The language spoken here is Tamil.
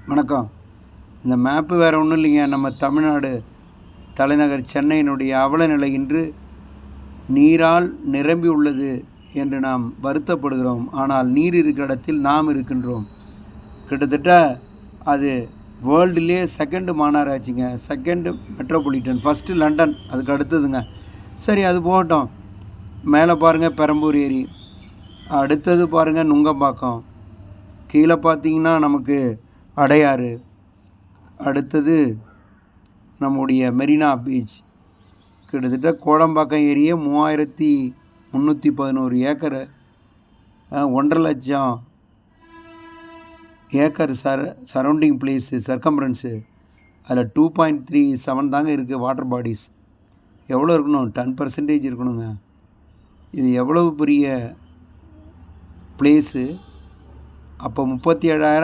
வணக்கம். இந்த மேப்பு வேறு ஒன்றும் இல்லைங்க. நம்ம தமிழ்நாடு தலைநகர் சென்னையினுடைய அவலநிலை இன்று நீரால் நிரம்பி உள்ளது என்று நாம் வருத்தப்படுகிறோம். ஆனால் நீர் இருக்கிற இடத்தில் நாம் இருக்கின்றோம். கிட்டத்தட்ட அது வேர்ல்டுலேயே செகண்டு மாநகராட்சிங்க. Second metropolitan. ஃபஸ்ட்டு லண்டன், அதுக்கு அடுத்ததுங்க. சரி, அது போகட்டும். மேலே பாருங்கள் பெரம்பூர் ஏரி, அடுத்தது பாருங்கள் நுங்கம்பாக்கம், கீழே பார்த்தீங்கன்னா நமக்கு அடையாறு, அடுத்தது நம்முடைய மெரினா பீச். கிட்டத்தட்ட கோடம்பாக்கம் ஏரியே 3311 ஏக்கர், 1.5 லட்சம் ஏக்கர் சரௌண்டிங் பிளேஸு, சர்க்கம்ஃபரன்ஸு. அதில் 2.37 தாங்க இருக்குது வாட்டர் பாடிஸ். எவ்வளோ இருக்கணும்? 10% இருக்கணுங்க. இது எவ்வளவு பெரிய பிளேஸு. அப்போ 37,000